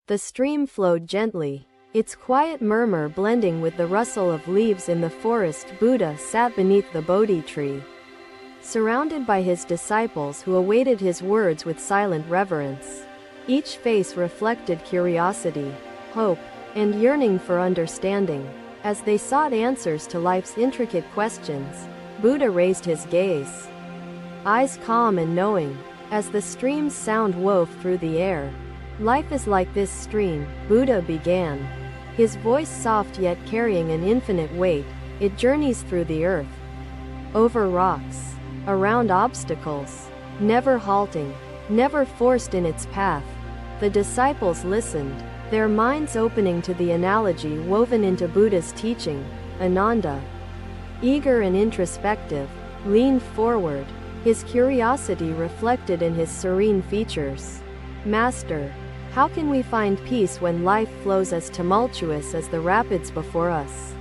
The stream flowed gently, its quiet murmur blending with the rustle of leaves in the forest. Buddha sat beneath the Bodhi tree, surrounded by his disciples who awaited his words with silent reverence. Each face reflected curiosity, hope, and yearning for understanding. As they sought answers to life's intricate questions, Buddha raised his gaze, eyes calm and knowing, as the stream's sound wove through the air. Life is like this stream, Buddha began, his voice soft yet carrying an infinite weight. It journeys through the earth, over rocks, around obstacles, never halting, never forced in its path. The disciples listened, their minds opening to the analogy woven into Buddha's teaching. Ananda, eager and introspective, leaned forward, his curiosity reflected in his serene features. Master, how can we find peace when life flows as tumultuous as the rapids before us?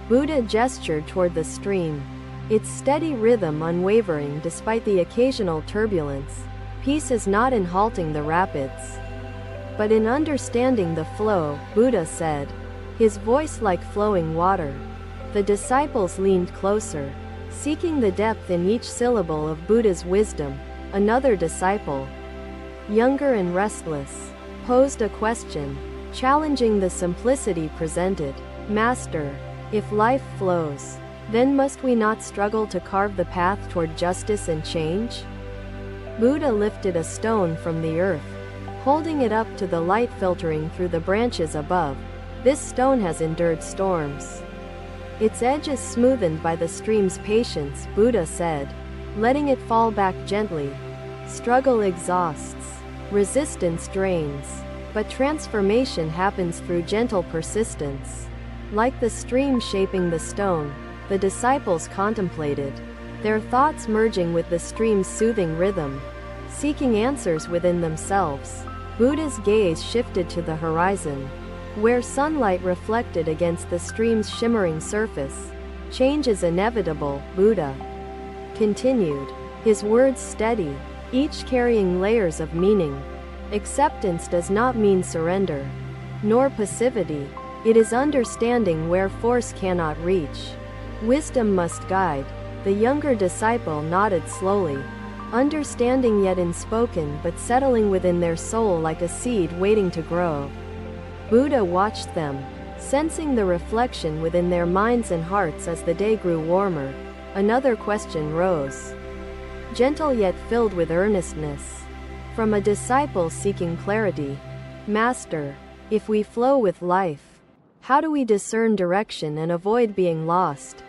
Buddha gestured toward the stream, its steady rhythm unwavering despite the occasional turbulence. Peace is not in halting the rapids, but in understanding the flow, Buddha said, his voice like flowing water. The disciples leaned closer, seeking the depth in each syllable of Buddha's wisdom. Another disciple, younger and restless, posed a question, challenging the simplicity presented. Master, if life flows, then must we not struggle to carve the path toward justice and change? Buddha lifted a stone from the earth, holding it up to the light filtering through the branches above. This stone has endured storms, its edges smoothened by the stream's patience, Buddha said, letting it fall back gently. Struggle exhausts, resistance drains, but transformation happens through gentle persistence. Like the stream shaping the stone, the disciples contemplated, their thoughts merging with the stream's soothing rhythm, seeking answers within themselves. Buddha's gaze shifted to the horizon, where sunlight reflected against the stream's shimmering surface. Change is inevitable, Buddha continued, his words steady, each carrying layers of meaning. Acceptance does not mean surrender, nor passivity. It is understanding where force cannot reach. Wisdom must guide. The younger disciple nodded slowly, understanding yet unspoken but settling within their soul like a seed waiting to grow. Buddha watched them, sensing the reflection within their minds and hearts. As the day grew warmer, another question rose, gentle yet filled with earnestness, from a disciple seeking clarity. Master, if we flow with life, how do we discern direction and avoid being lost?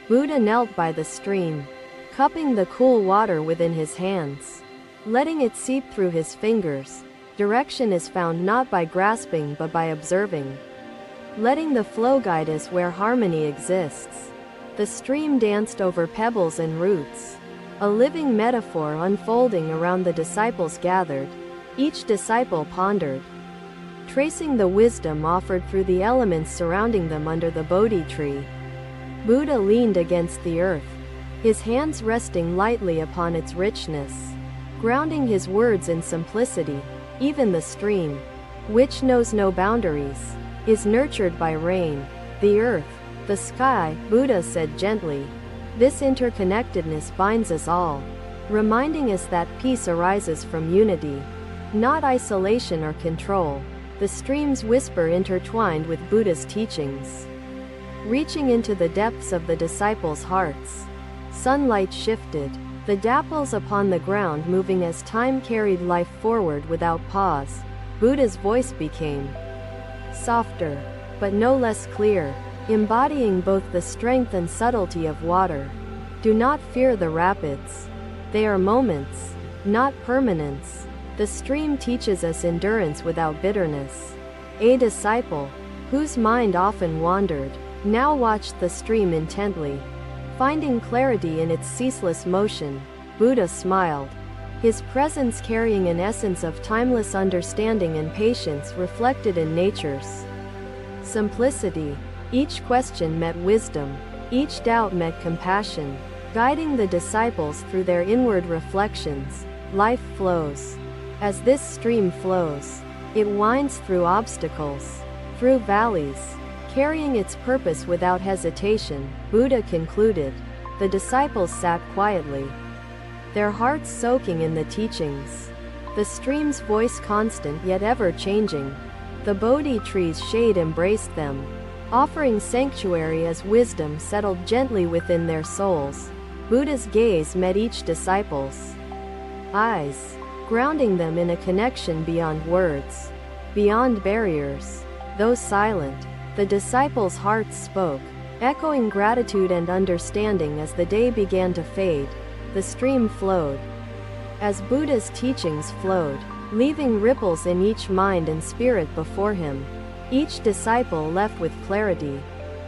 Buddha knelt by the stream, cupping the cool water within his hands, letting it seep through his fingers. Direction is found not by grasping but by observing, letting the flow guide us where harmony exists. The stream danced over pebbles and roots, a living metaphor unfolding around the disciples gathered. Each disciple pondered, tracing the wisdom offered through the elements surrounding them under the Bodhi tree. Buddha leaned against the earth, his hands resting lightly upon its richness, grounding his words in simplicity. Even the stream, which knows no boundaries, is nurtured by rain, the earth, the sky, Buddha said gently. This interconnectedness binds us all, reminding us that peace arises from unity, not isolation or control. The stream's whisper intertwined with Buddha's teachings, reaching into the depths of the disciples' hearts. Sunlight shifted, the dapples upon the ground moving as time carried life forward without pause. Buddha's voice became softer, but no less clear, embodying both the strength and subtlety of water. Do not fear the rapids. They are moments, not permanence. The stream teaches us endurance without bitterness. A disciple, whose mind often wandered, now watched the stream intently, finding clarity in its ceaseless motion. Buddha smiled, his presence carrying an essence of timeless understanding and patience reflected in nature's simplicity. Each question met wisdom, each doubt met compassion, guiding the disciples through their inward reflections. Life flows. As this stream flows, It winds through obstacles, through valleys, carrying its purpose without hesitation. Buddha concluded. The disciples sat quietly, their hearts soaking in the teachings. The stream's voice constant yet ever-changing. The Bodhi tree's shade embraced them, offering sanctuary as wisdom settled gently within their souls. Buddha's gaze met each disciple's eyes, grounding them in a connection beyond words, beyond barriers. Though silent, the disciples' hearts spoke, echoing gratitude and understanding. As the day began to fade, the stream flowed, as Buddha's teachings flowed, leaving ripples in each mind and spirit before him. Each disciple left with clarity,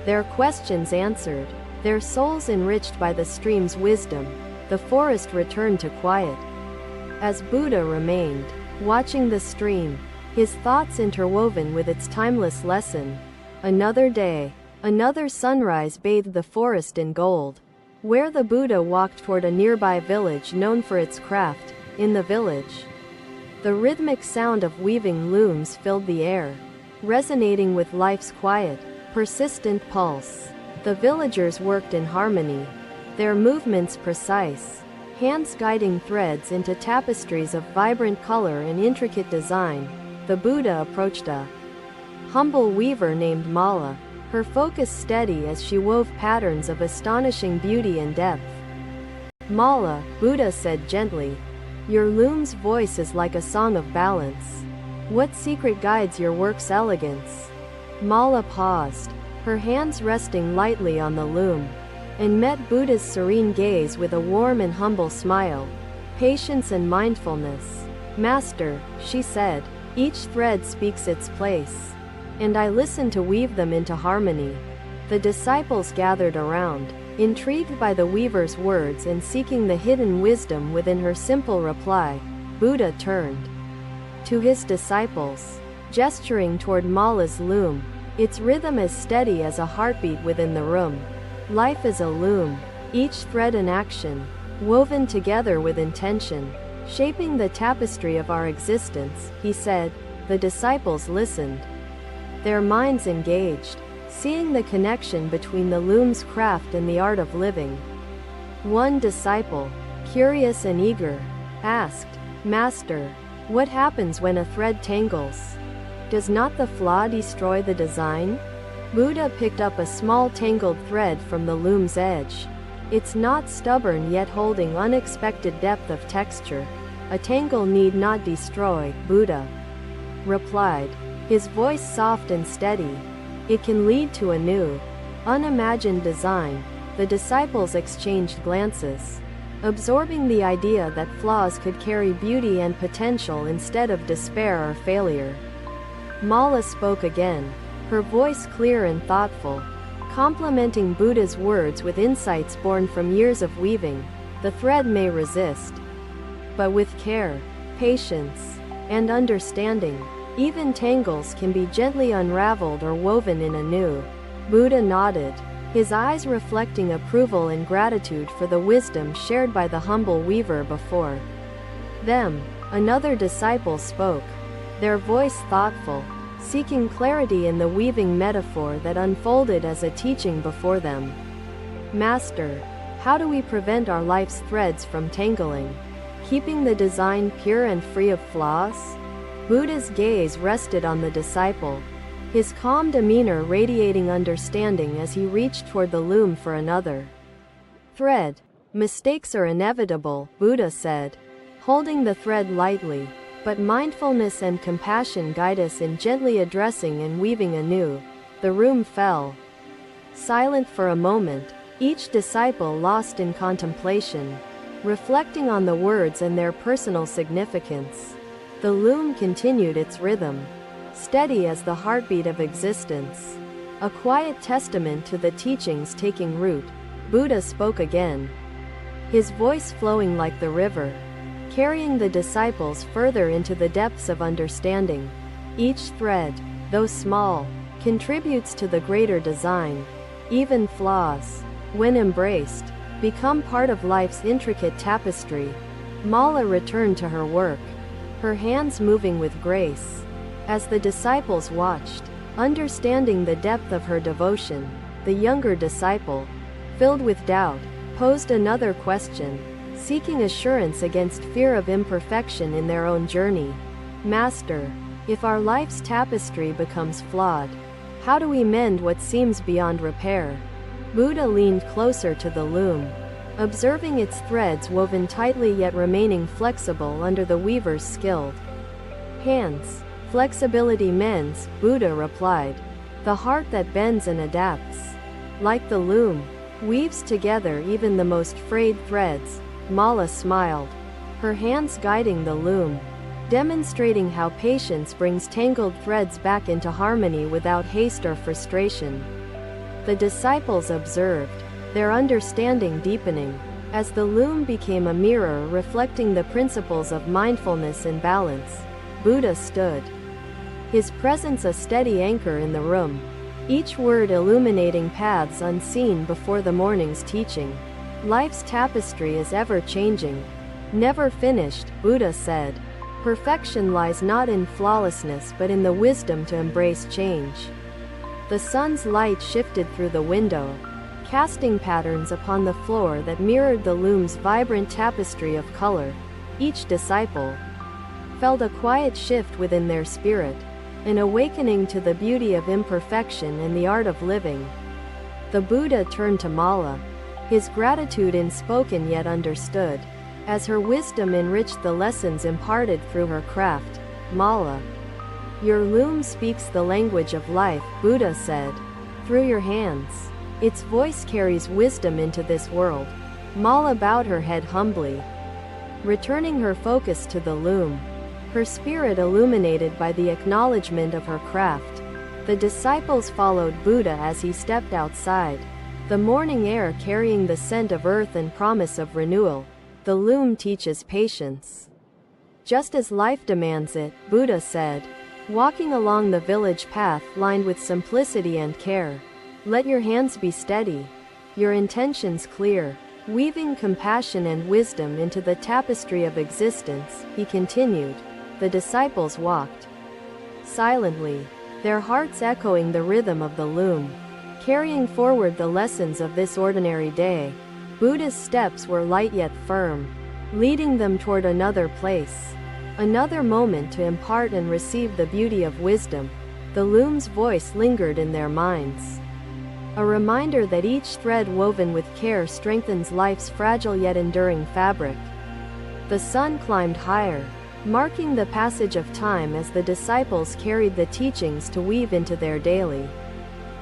their questions answered, their souls enriched by the stream's wisdom. The forest returned to quiet. As Buddha remained, watching the stream, his thoughts interwoven with its timeless lesson. Another day, another sunrise bathed the forest in gold, where the Buddha walked toward a nearby village known for its craft. In the village, the rhythmic sound of weaving looms filled the air, resonating with life's quiet, persistent pulse. The villagers worked in harmony, their movements precise, hands guiding threads into tapestries of vibrant color and intricate design. The Buddha approached a humble weaver named Mala, her focus steady as she wove patterns of astonishing beauty and depth. Mala, Buddha said gently, your loom's voice is like a song of balance. What secret guides your work's elegance? Mala paused, her hands resting lightly on the loom, and met Buddha's serene gaze with a warm and humble smile. Patience and mindfulness. Master, she said, each thread speaks its place, and I listen to weave them into harmony. The disciples gathered around, intrigued by the weaver's words and seeking the hidden wisdom within her simple reply. Buddha turned to his disciples, gesturing toward Mala's loom, its rhythm as steady as a heartbeat within the room. Life is a loom, each thread an action, woven together with intention, shaping the tapestry of our existence, he said. The disciples listened, their minds engaged, seeing the connection between the loom's craft and the art of living. One disciple, curious and eager, asked, Master, what happens when a thread tangles? Does not the flaw destroy the design? Buddha picked up a small tangled thread from the loom's edge. It's not stubborn yet holding unexpected depth of texture. A tangle need not destroy, Buddha replied, his voice soft and steady. It can lead to a new, unimagined design. The disciples exchanged glances, absorbing the idea that flaws could carry beauty and potential instead of despair or failure. Mala spoke again, her voice clear and thoughtful, complementing Buddha's words with insights born from years of weaving. The thread may resist, but with care, patience, and understanding, even tangles can be gently unraveled or woven in anew. Buddha nodded, his eyes reflecting approval and gratitude for the wisdom shared by the humble weaver before them. Another disciple spoke, their voice thoughtful, seeking clarity in the weaving metaphor that unfolded as a teaching before them. Master, how do we prevent our life's threads from tangling, keeping the design pure and free of flaws? Buddha's gaze rested on the disciple, his calm demeanor radiating understanding as he reached toward the loom for another thread. Mistakes are inevitable, Buddha said, holding the thread lightly, but mindfulness and compassion guide us in gently addressing and weaving anew. The room fell silent for a moment, each disciple lost in contemplation, reflecting on the words and their personal significance. The loom continued its rhythm, steady as the heartbeat of existence, a quiet testament to the teachings taking root. Buddha spoke again, his voice flowing like the river, carrying the disciples further into the depths of understanding. Each thread, though small, contributes to the greater design. Even flaws, when embraced, become part of life's intricate tapestry. Mala returned to her work, her hands moving with grace, As the disciples watched, understanding the depth of her devotion, the younger disciple, filled with doubt, posed another question, seeking assurance against fear of imperfection in their own journey. Master, if our life's tapestry becomes flawed, how do we mend what seems beyond repair? Buddha leaned closer to the loom, observing its threads woven tightly yet remaining flexible under the weaver's skilled hands. Flexibility mends, Buddha replied. The heart that bends and adapts, like the loom, weaves together even the most frayed threads. Mala smiled, her hands guiding the loom, demonstrating how patience brings tangled threads back into harmony without haste or frustration. The disciples observed, their understanding deepening, as the loom became a mirror reflecting the principles of mindfulness and balance. Buddha stood, his presence a steady anchor in the room, each word illuminating paths unseen before the morning's teaching. Life's tapestry is ever-changing, never finished, Buddha said. Perfection lies not in flawlessness but in the wisdom to embrace change. The sun's light shifted through the window, casting patterns upon the floor that mirrored the loom's vibrant tapestry of color. Each disciple felt a quiet shift within their spirit, an awakening to the beauty of imperfection and the art of living. The Buddha turned to Mala, his gratitude unspoken yet understood, as her wisdom enriched the lessons imparted through her craft. Mala, your loom speaks the language of life, Buddha said. Through your hands, its voice carries wisdom into this world. Mala bowed her head humbly, returning her focus to the loom, her spirit illuminated by the acknowledgement of her craft. The disciples followed Buddha as he stepped outside, the morning air carrying the scent of earth and promise of renewal. The loom teaches patience, just as life demands it, Buddha said, walking along the village path lined with simplicity and care. Let your hands be steady, your intentions clear, weaving compassion and wisdom into the tapestry of existence, he continued. The disciples walked silently, their hearts echoing the rhythm of the loom, carrying forward the lessons of this ordinary day. Buddha's steps were light yet firm, leading them toward another place, another moment to impart and receive the beauty of wisdom. The loom's voice lingered in their minds, a reminder that each thread woven with care strengthens life's fragile yet enduring fabric. The sun climbed higher, marking the passage of time as the disciples carried the teachings to weave into their daily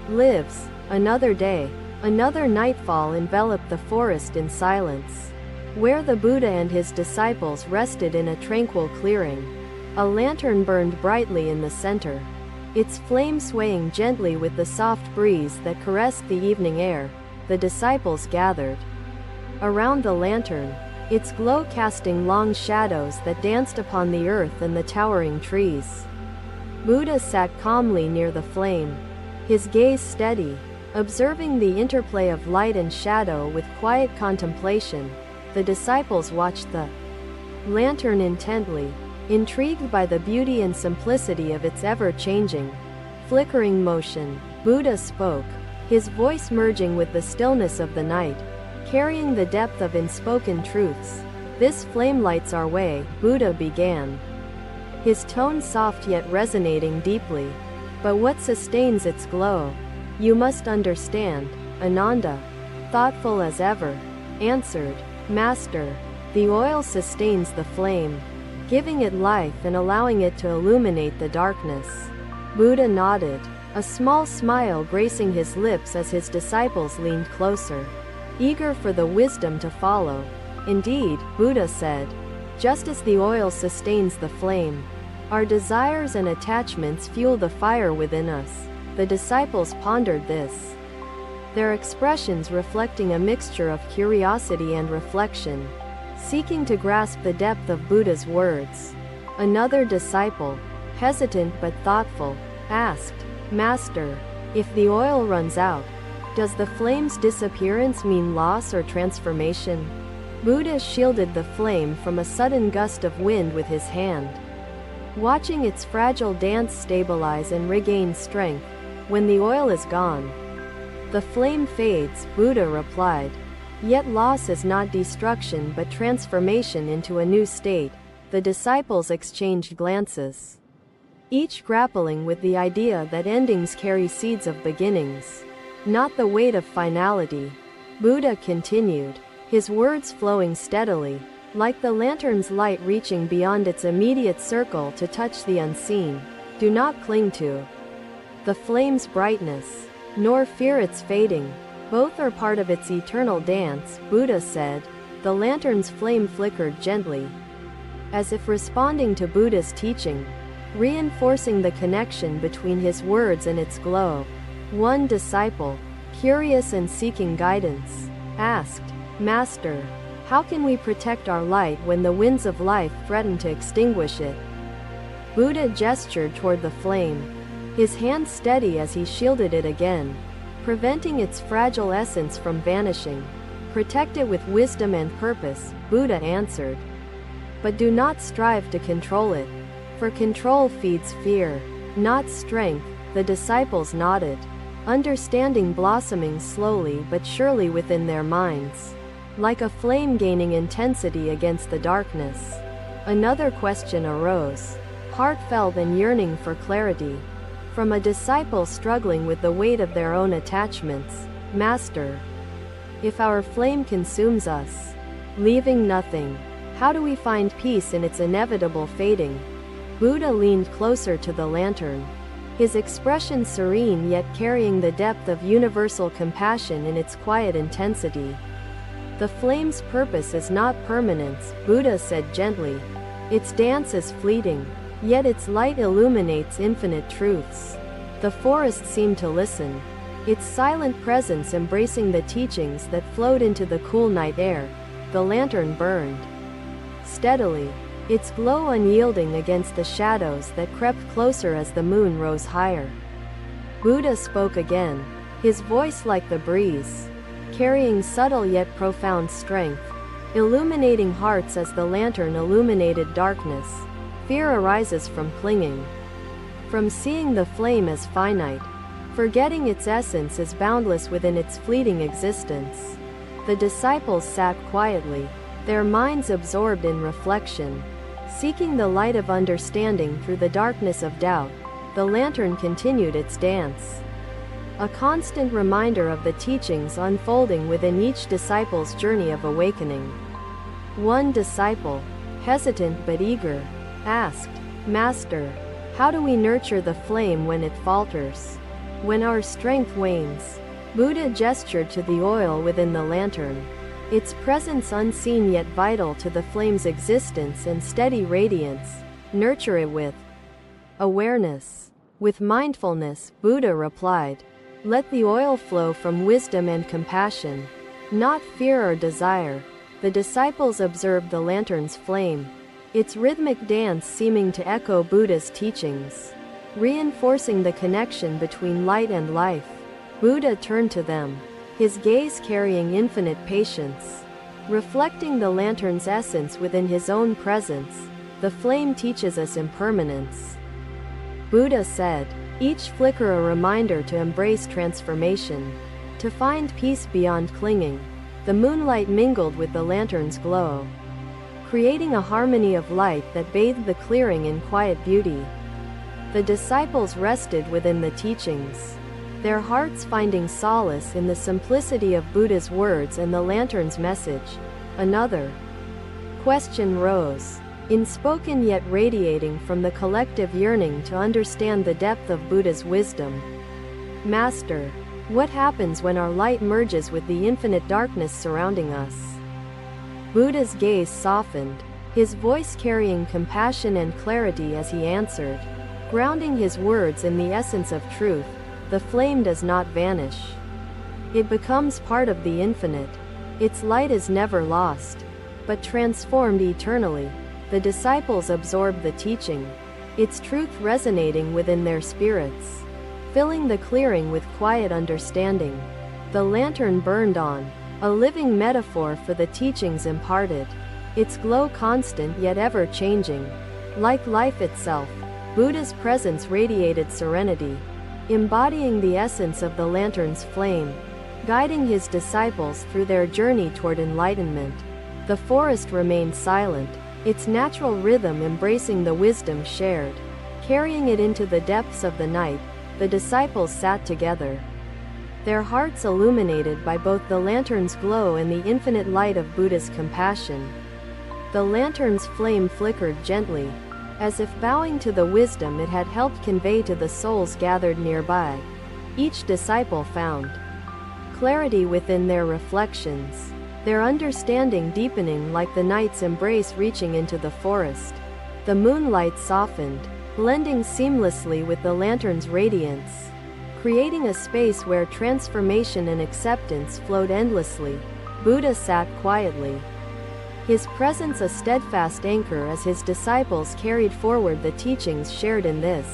lives. Another day, another nightfall enveloped the forest in silence, where the Buddha and his disciples rested in a tranquil clearing. A lantern burned brightly in the center, its flame swaying gently with the soft breeze that caressed the evening air. The disciples gathered around the lantern, its glow casting long shadows that danced upon the earth and the towering trees. Buddha sat calmly near the flame, his gaze steady, observing the interplay of light and shadow with quiet contemplation. The disciples watched the lantern intently, intrigued by the beauty and simplicity of its ever-changing, flickering motion. Buddha spoke, his voice merging with the stillness of the night, carrying the depth of unspoken truths. This flame lights our way, Buddha began, his tone soft yet resonating deeply. But what sustains its glow? You must understand, Ananda, thoughtful as ever, answered. Master, the oil sustains the flame, giving it life and allowing it to illuminate the darkness. Buddha nodded, a small smile gracing his lips as his disciples leaned closer, eager for the wisdom to follow. Indeed, Buddha said, just as the oil sustains the flame, our desires and attachments fuel the fire within us. The disciples pondered this, their expressions reflecting a mixture of curiosity and reflection, seeking to grasp the depth of Buddha's words. Another disciple, hesitant but thoughtful, asked, Master, if the oil runs out, does the flame's disappearance mean loss or transformation? Buddha shielded the flame from a sudden gust of wind with his hand, watching its fragile dance stabilize and regain strength. When the oil is gone, the flame fades, Buddha replied. Yet loss is not destruction but transformation into a new state. The disciples exchanged glances, each grappling with the idea that endings carry seeds of beginnings, not the weight of finality. Buddha continued, his words flowing steadily, like the lantern's light reaching beyond its immediate circle to touch the unseen. Do not cling to the flame's brightness, nor fear its fading. Both are part of its eternal dance, Buddha said. The lantern's flame flickered gently, as if responding to Buddha's teaching, reinforcing the connection between his words and its glow. One disciple, curious and seeking guidance, asked, Master, how can we protect our light when the winds of life threaten to extinguish it? Buddha gestured toward the flame, his hand steady as he shielded it again, preventing its fragile essence from vanishing. Protect it with wisdom and purpose, Buddha answered. But do not strive to control it, for control feeds fear, not strength. The disciples nodded, understanding blossoming slowly but surely within their minds, like a flame gaining intensity against the darkness. Another question arose, heartfelt and yearning for clarity, from a disciple struggling with the weight of their own attachments. Master, if our flame consumes us, leaving nothing, how do we find peace in its inevitable fading? Buddha leaned closer to the lantern, his expression serene yet carrying the depth of universal compassion in its quiet intensity. The flame's purpose is not permanence, Buddha said gently. Its dance is fleeting, yet its light illuminates infinite truths. The forest seemed to listen, its silent presence embracing the teachings that flowed into the cool night air. The lantern burned steadily, its glow unyielding against the shadows that crept closer as the moon rose higher. Buddha spoke again, his voice like the breeze, carrying subtle yet profound strength, illuminating hearts as the lantern illuminated darkness. Fear arises from clinging, from seeing the flame as finite, forgetting its essence is boundless within its fleeting existence. The disciples sat quietly, their minds absorbed in reflection, seeking the light of understanding through the darkness of doubt. The lantern continued its dance, a constant reminder of the teachings unfolding within each disciple's journey of awakening. One disciple, hesitant but eager, asked, Master, how do we nurture the flame when it falters, when our strength wanes? Buddha gestured to the oil within the lantern, its presence unseen yet vital to the flame's existence and steady radiance. Nurture it with awareness, with mindfulness, Buddha replied. Let the oil flow from wisdom and compassion, not fear or desire. The disciples observed the lantern's flame, its rhythmic dance seeming to echo Buddha's teachings, reinforcing the connection between light and life. Buddha turned to them, his gaze carrying infinite patience, reflecting the lantern's essence within his own presence. The flame teaches us impermanence, Buddha said, each flicker a reminder to embrace transformation, to find peace beyond clinging. The moonlight mingled with the lantern's glow, creating a harmony of light that bathed the clearing in quiet beauty. The disciples rested within the teachings, their hearts finding solace in the simplicity of Buddha's words and the lantern's message. Another question rose, unspoken yet radiating from the collective yearning to understand the depth of Buddha's wisdom. Master, what happens when our light merges with the infinite darkness surrounding us? Buddha's gaze softened, his voice carrying compassion and clarity as he answered, grounding his words in the essence of truth. The flame does not vanish. It becomes part of the infinite. Its light is never lost, but transformed eternally. The disciples absorbed the teaching, its truth resonating within their spirits, filling the clearing with quiet understanding. The lantern burned on, a living metaphor for the teachings imparted, its glow constant yet ever-changing, Like life itself, Buddha's presence radiated serenity, embodying the essence of the lantern's flame, guiding his disciples through their journey toward enlightenment. The forest remained silent, its natural rhythm embracing the wisdom shared. Carrying it into the depths of the night, the disciples sat together, their hearts illuminated by both the lantern's glow and the infinite light of Buddha's compassion. The lantern's flame flickered gently, as if bowing to the wisdom it had helped convey to the souls gathered nearby. Each disciple found clarity within their reflections, their understanding deepening like the night's embrace reaching into the forest. The moonlight softened, blending seamlessly with the lantern's radiance, creating a space where transformation and acceptance flowed endlessly. Buddha sat quietly, his presence a steadfast anchor as his disciples carried forward the teachings shared in this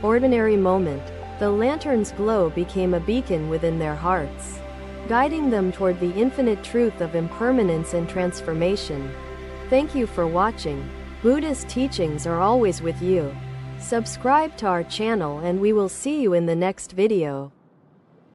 ordinary moment. The lantern's glow became a beacon within their hearts, guiding them toward the infinite truth of impermanence and transformation. Thank you for watching. Buddha's teachings are always with you. Subscribe to our channel and we will see you in the next video.